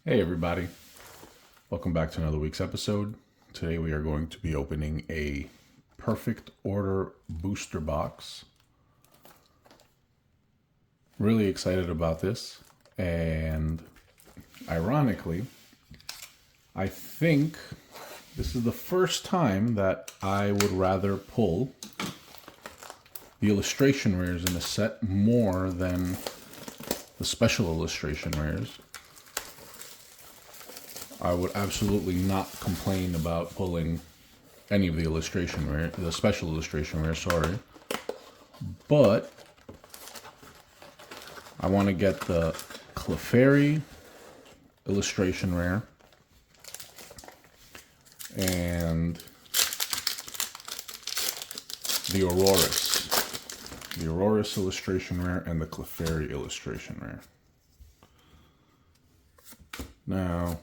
Hey everybody, welcome back to another week's episode. Today we are going to be opening a perfect order booster box. Really excited about this, and ironically, I think this is the first time that I would rather pull the illustration rares in the set more than the special illustration rares. I would absolutely not complain about pulling any of the illustration rare, the special illustration rare, sorry. But I want to get the Clefairy illustration rare and the Aurorus. The Aurorus illustration rare and the Clefairy illustration rare. Now,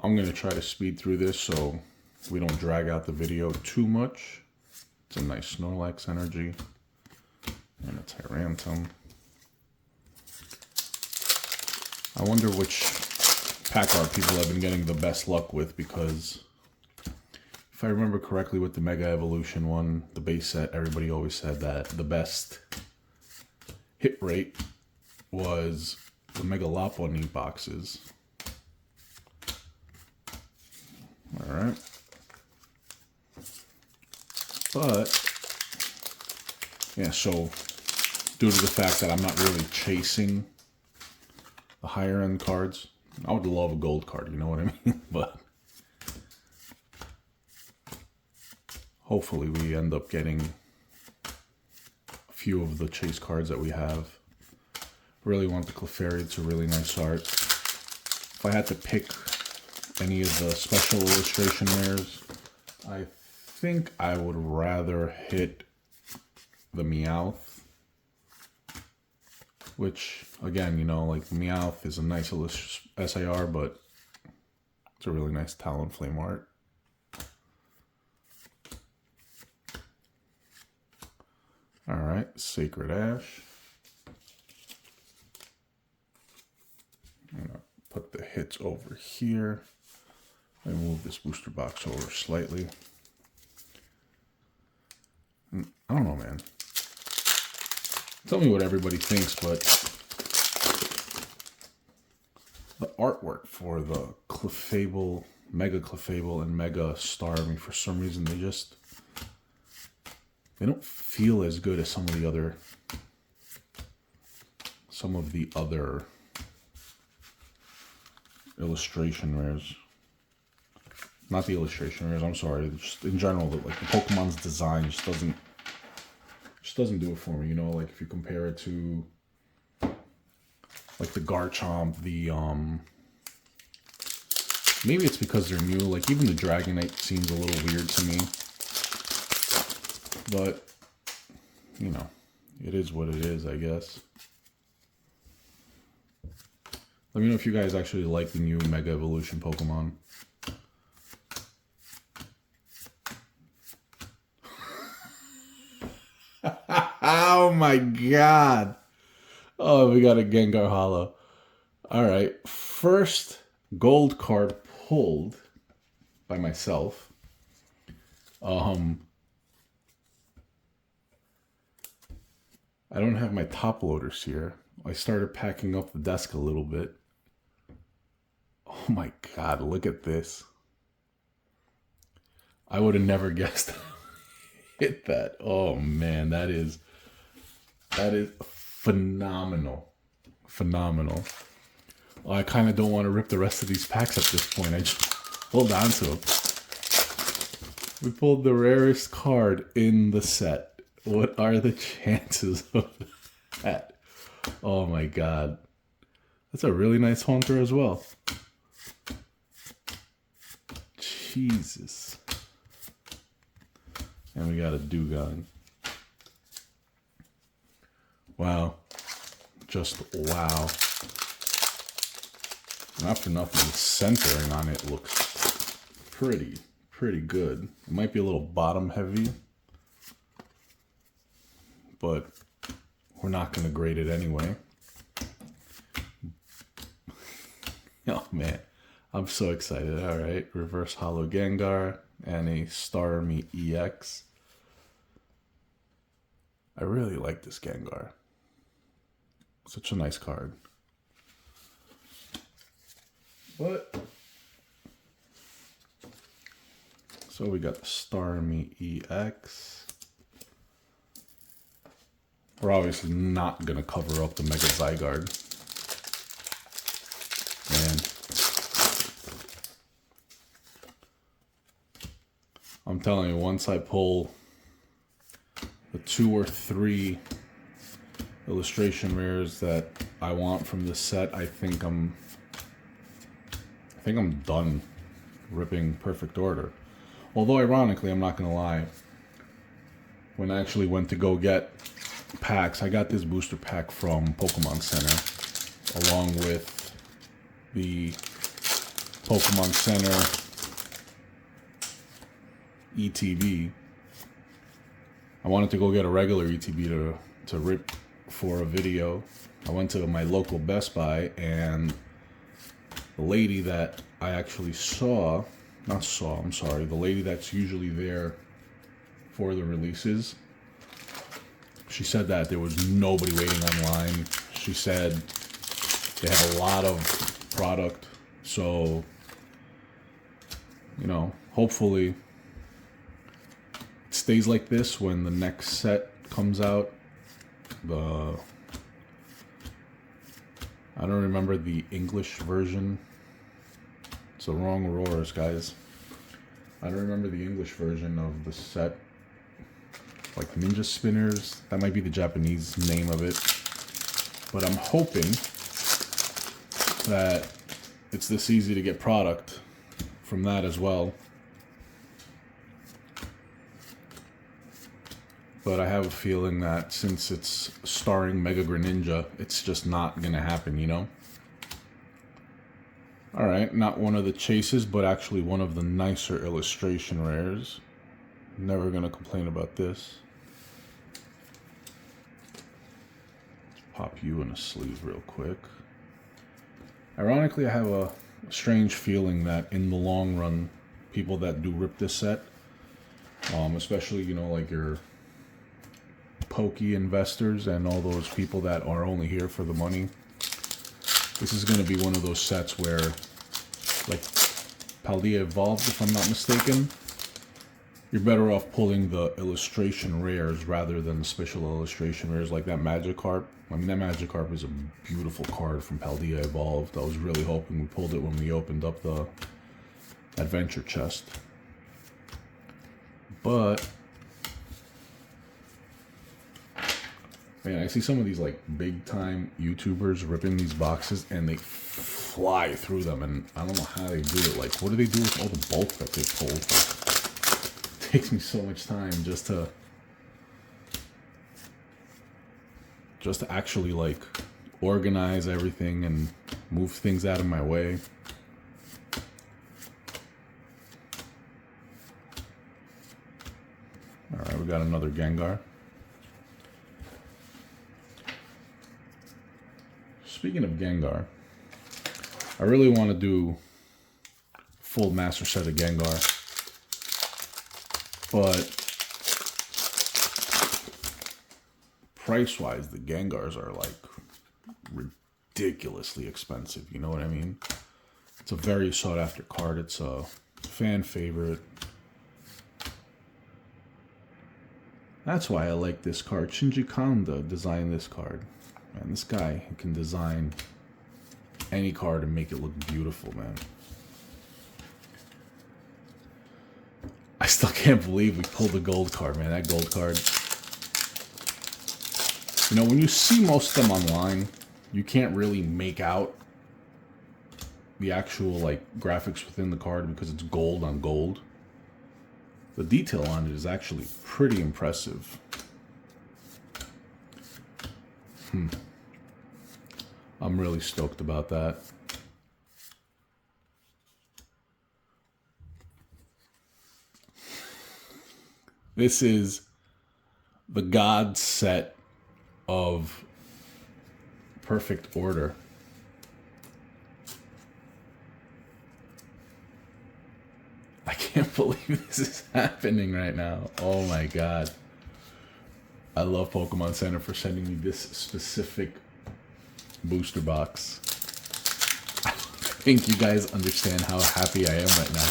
I'm going to try to speed through this so we don't drag out the video too much. It's a nice Snorlax energy and a Tyrantum. I wonder which pack art people have been getting the best luck with, because if I remember correctly with the Mega Evolution one, the base set, everybody always said that the best hit rate was the Mega Lopunny boxes. Alright. But, yeah, so due to the fact that I'm not really chasing the higher end cards, I would love a gold card, you know what I mean? But hopefully we end up getting a few of the chase cards that we have. Really want the Clefairy, it's a really nice art. If I had to pick any of the special illustration rares, I think I would rather hit the Meowth, which again, you know, like Meowth is a nice SAR, but it's a really nice Talonflame art. Alright, Sacred Ash. I'm gonna put the hits over here. I move this booster box over slightly. I don't know, man. Tell me what everybody thinks, but the artwork for the Clefable, Mega Clefable, and Mega Star, I mean, for some reason they don't feel as good as some of the other illustration rares. Not the illustration rares, I'm sorry. Just in general, like the Pokemon's design just doesn't do it for me. You know, like if you compare it to like the Garchomp, the maybe it's because they're new. Like even the Dragonite seems a little weird to me. But you know, it is what it is, I guess. Let me know if you guys actually like the new Mega Evolution Pokemon. Oh my god. Oh, we got a Gengar Hollow. Alright, first gold card pulled by myself. I don't have my top loaders here. I started packing up the desk a little bit. Oh my god, look at this. I would have never guessed hit that. Oh man, that is phenomenal. Phenomenal. I kind of don't want to rip the rest of these packs at this point. I just hold on to them. We pulled the rarest card in the set. What are the chances of that? Oh my god. That's a really nice Haunter as well. Jesus. And we got a Dugong. Wow. Just wow. Not for nothing, the centering on it looks pretty good. It might be a little bottom heavy, but we're not going to grade it anyway. Oh man, I'm so excited. All right, reverse hollow Gengar and a Star Army EX. I really like this Gengar. Such a nice card. But so we got the Star Army EX. We're obviously not gonna cover up the Mega Zygarde. Man, I'm telling you, once I pull the 2 or 3 illustration rares that I want from this set, I think I'm done ripping Perfect Order. Although ironically, I'm not gonna lie, when I actually went to go get packs, I got this booster pack from Pokemon Center along with the Pokemon Center ETB. I wanted to go get a regular ETB to rip for a video. I went to my local Best Buy, and the lady that I actually the lady that's usually there for the releases, she said that there was nobody waiting online. She said they have a lot of product, so, you know, hopefully it stays like this when the next set comes out. I don't remember the English version. It's the wrong roars, guys. I don't remember the English version of the set. Like Ninja Spinners. That might be the Japanese name of it. But I'm hoping that it's this easy to get product from that as well. But I have a feeling that since it's starring Mega Greninja, it's just not gonna happen, you know? Alright, not one of the chases, but actually one of the nicer illustration rares. Never gonna complain about this. Pop you in a sleeve real quick. Ironically, I have a strange feeling that in the long run, people that do rip this set, especially, you know, like your pokey investors and all those people that are only here for the money, this is going to be one of those sets where, like Paldea Evolved, if I'm not mistaken, you're better off pulling the illustration rares rather than the special illustration rares, like that Magikarp. I mean, that Magikarp is a beautiful card from Paldea Evolved. I was really hoping we pulled it when we opened up the adventure chest. But man, I see some of these like big time YouTubers ripping these boxes and they fly through them, and I don't know how they do it. Like, what do they do with all the bulk that they pulled? Like, it takes me so much time just to actually like organize everything and move things out of my way. All right, we got another Gengar. Speaking of Gengar, I really want to do full master set of Gengar, but price-wise, the Gengars are like ridiculously expensive. You know what I mean? It's a very sought-after card. It's a fan favorite. That's why I like this card. Shinji Kanda designed this card. Man, this guy can design any card and make it look beautiful, man. I still can't believe we pulled the gold card, man. That gold card. You know, when you see most of them online, you can't really make out the actual, like, graphics within the card because it's gold on gold. The detail on it is actually pretty impressive. I'm really stoked about that. This is the God set of Perfect Order. believe this is happening right now. Oh my god. I love Pokemon Center for sending me this specific booster box. I think you guys understand how happy I am right now.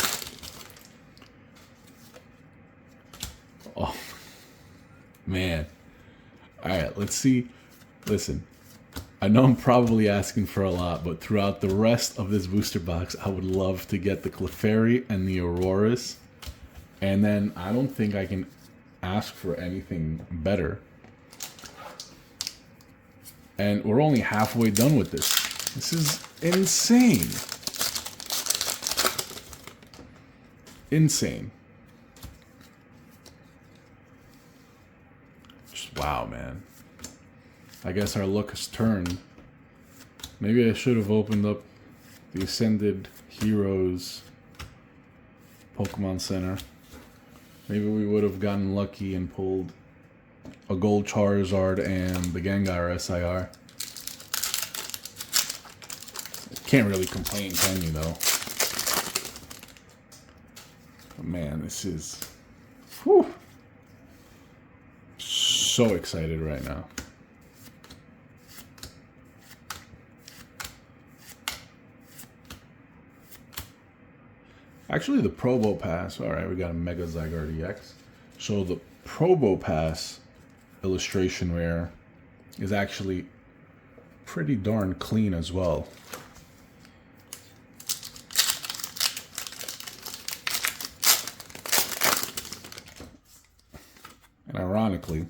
Oh, man. Alright, let's see. Listen, I know I'm probably asking for a lot, but throughout the rest of this booster box, I would love to get the Clefairy and the Auroras. And then I don't think I can ask for anything better. And we're only halfway done with this. This is insane. Insane. Just wow, man. I guess our luck has turned. Maybe I should have opened up the Ascended Heroes Pokemon Center. Maybe we would have gotten lucky and pulled a Gold Charizard and the Gengar SIR. Can't really complain, can you, though? But man, this is... Whew, so excited right now. Actually, the Probo Pass, alright, we got a Mega Zygarde EX. So the Probo Pass illustration rare is actually pretty darn clean as well. And ironically,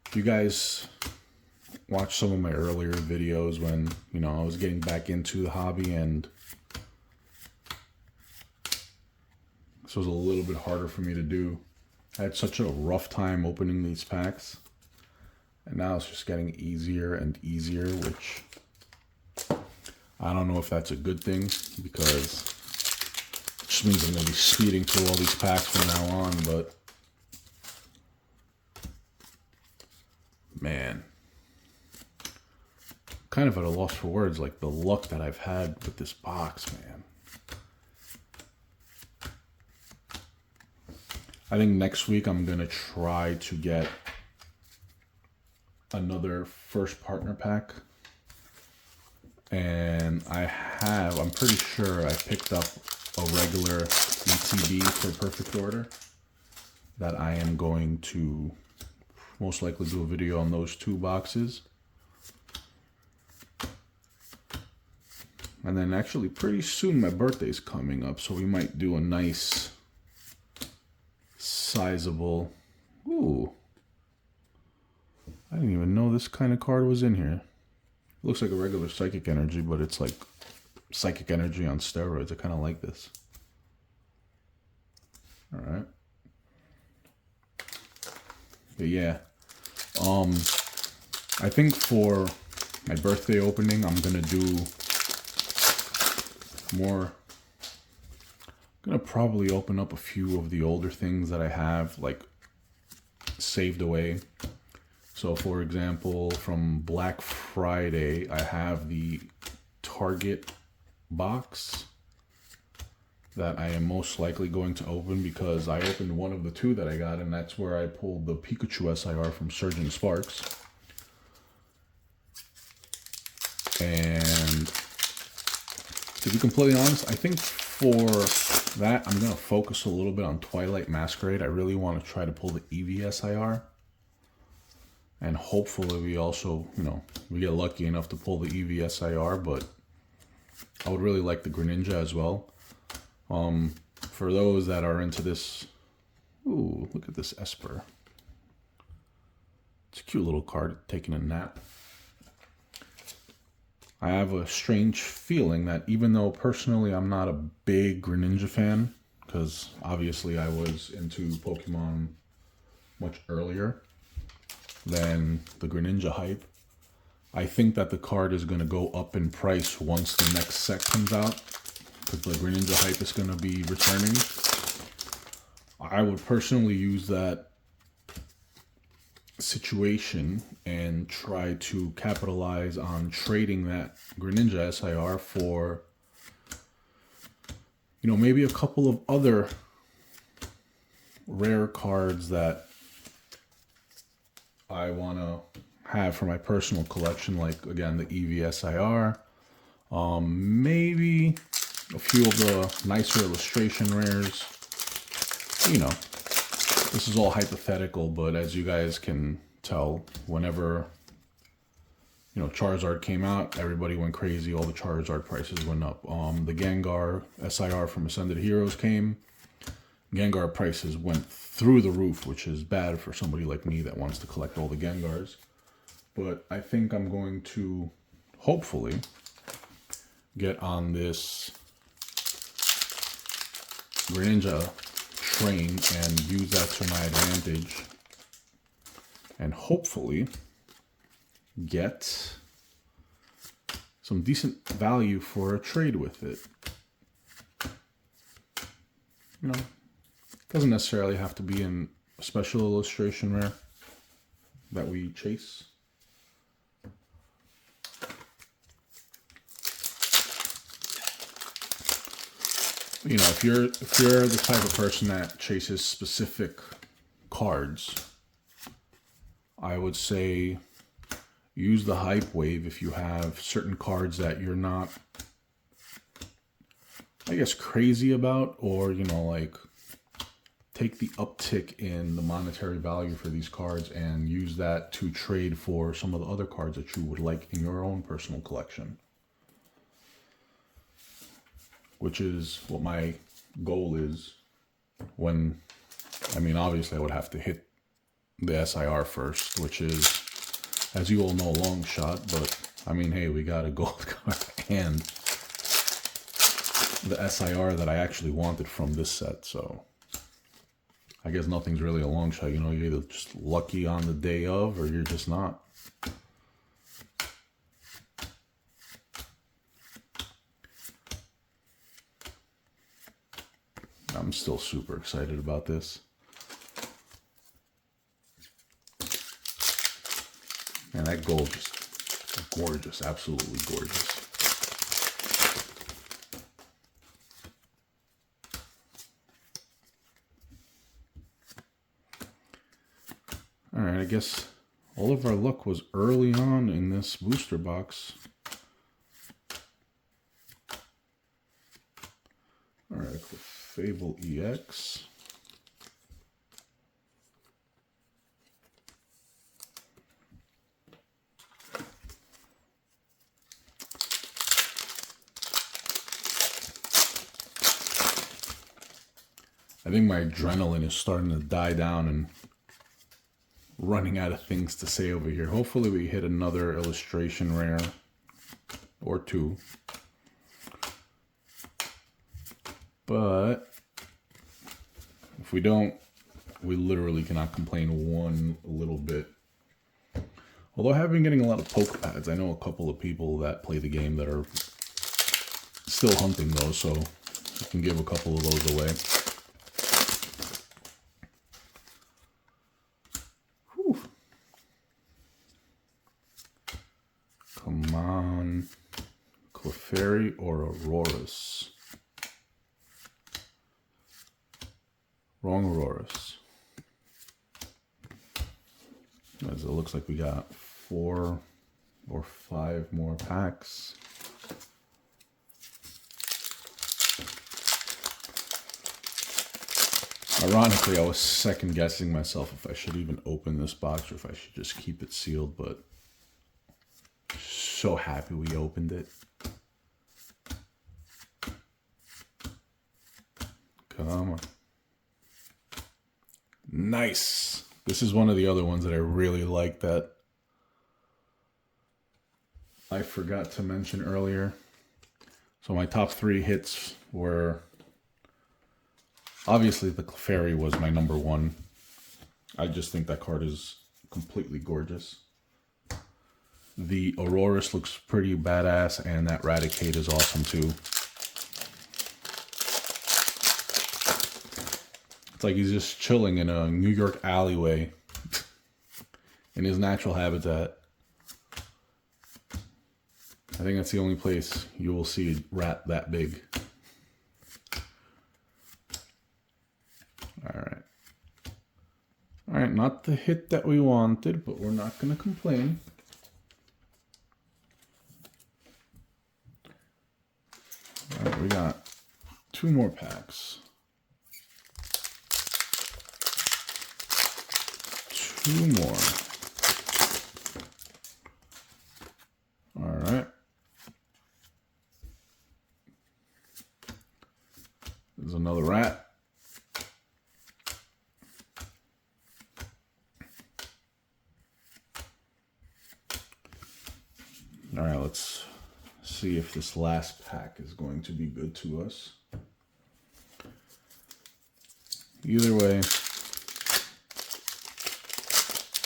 if you guys watch some of my earlier videos when, you know, I was getting back into the hobby and this was a little bit harder for me to do. I had such a rough time opening these packs. And now it's just getting easier and easier, which I don't know if that's a good thing because it just means I'm going to be speeding through all these packs from now on, but man, kind of at a loss for words, like the luck that I've had with this box, man. I think next week I'm going to try to get another first partner pack. And I'm pretty sure I picked up a regular ETB for Perfect Order that I am going to most likely do a video on those two boxes. And then actually pretty soon my birthday's coming up, so we might do a nice sizable. Ooh, I didn't even know this kind of card was in here. It looks like a regular Psychic Energy, but it's like Psychic Energy on steroids. I kind of like this. All right. But yeah, I think for my birthday opening, I'm gonna do more. I'm gonna probably open up a few of the older things that I have like saved away. So for example, from Black Friday, I have the Target box that I am most likely going to open because I opened one of the two that I got, and that's where I pulled the Pikachu SIR from Surging Sparks. And to be completely honest, I think for that, I'm going to focus a little bit on Twilight Masquerade. I really want to try to pull the Eevee SIR. And hopefully we also, you know, we get lucky enough to pull the Eevee SIR, but I would really like the Greninja as well. For those that are into this, ooh, look at this Esper. It's a cute little card, taking a nap. I have a strange feeling that even though personally I'm not a big Greninja fan, because obviously I was into Pokemon much earlier than the Greninja hype, I think that the card is going to go up in price once the next set comes out, because the Greninja hype is going to be returning. I would personally use that situation and try to capitalize on trading that Greninja SIR for maybe a couple of other rare cards that I want to have for my personal collection, like, again, the EVSIR. Maybe a few of the nicer illustration rares. This is all hypothetical, but as you guys can tell, whenever Charizard came out, everybody went crazy. All the Charizard prices went up. The Gengar SIR from Ascended Heroes came. Gengar prices went through the roof, which is bad for somebody like me that wants to collect all the Gengars. But I think I'm going to, hopefully, get on this Greninja train and use that to my advantage. And hopefully get some decent value for a trade with it. Doesn't necessarily have to be in a special illustration rare that we chase. If you're the type of person that chases specific cards, I would say use the hype wave if you have certain cards that you're not, I guess, crazy about, or, take the uptick in the monetary value for these cards and use that to trade for some of the other cards that you would like in your own personal collection. Which is what my goal is when, obviously I would have to hit the SIR first, which is, as you all know, a long shot, but hey, we got a gold card and the SIR that I actually wanted from this set, so I guess nothing's really a long shot. You're either just lucky on the day of, or you're just not. I'm still super excited about this. And that gold just gorgeous, absolutely gorgeous. Alright, I guess all of our luck was early on in this booster box. Alright, Fable EX. I think my adrenaline is starting to die down and running out of things to say over here. Hopefully we hit another illustration rare or two. But if we don't, we literally cannot complain one little bit. Although I have been getting a lot of poke pads. I know a couple of people that play the game that are still hunting those, so I can give a couple of those away. Whew. Come on. Clefairy or Aurorus? Wrong Aurorus. As it looks like we got 4 or 5 more packs. Ironically, I was second guessing myself if I should even open this box or if I should just keep it sealed, but so happy we opened it. Come on. Nice. This is one of the other ones that I really like that I forgot to mention earlier. So my top 3 hits were, obviously the Clefairy was my number 1. I just think that card is completely gorgeous. The Aurorus looks pretty badass, and that Raticate is awesome too. It's like he's just chilling in a New York alleyway in his natural habitat. I think that's the only place you will see a rat that big. All right, not the hit that we wanted, but we're not going to complain. All right, we got 2 more packs. 2 more. All right. There's another rat. All right, let's see if this last pack is going to be good to us. Either way,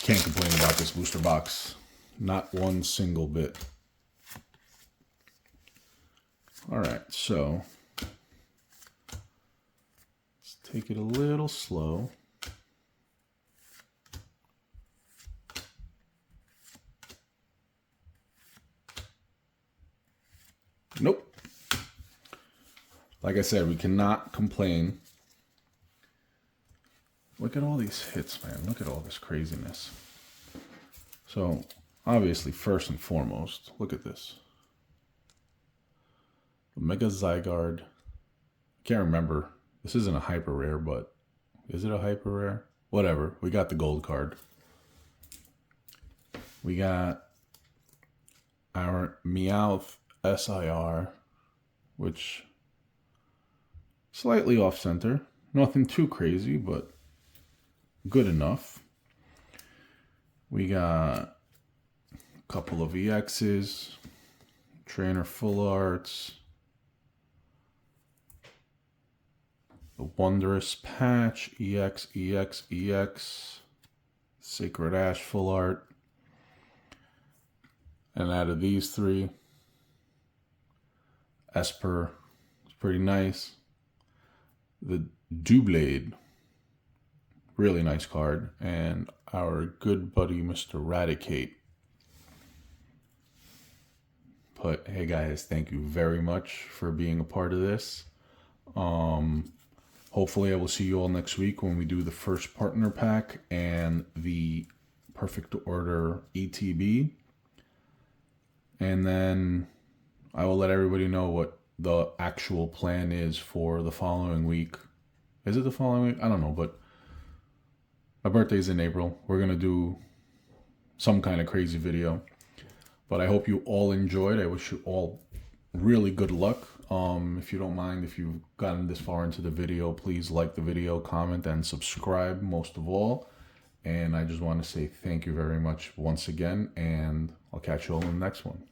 can't complain about this booster box. Not one single bit. All right, so let's take it a little slow. Nope. Like I said, we cannot complain. Look at all these hits, man. Look at all this craziness. So, obviously, first and foremost, look at this. Mega Zygarde. Can't remember. This isn't a hyper rare, but is it a hyper rare? Whatever. We got the gold card. We got our Meowth SIR, which slightly off center. Nothing too crazy, but good enough. We got a couple of EXs, trainer full arts, the Wondrous Patch, EX, EX, EX, Sacred Ash full art. And out of these 3, Esper is pretty nice. The Doublade, really nice card. And our good buddy, Mr. Raticate. But hey guys, thank you very much for being a part of this. Hopefully I will see you all next week when we do the first partner pack and the Perfect Order ETB. And then I will let everybody know what the actual plan is for the following week. Is it the following week? I don't know, but my birthday's in April. We're going to do some kind of crazy video. But I hope you all enjoyed. I wish you all really good luck. If you don't mind, if you've gotten this far into the video, please like the video, comment, and subscribe most of all. And I just want to say thank you very much once again, and I'll catch you all in the next one.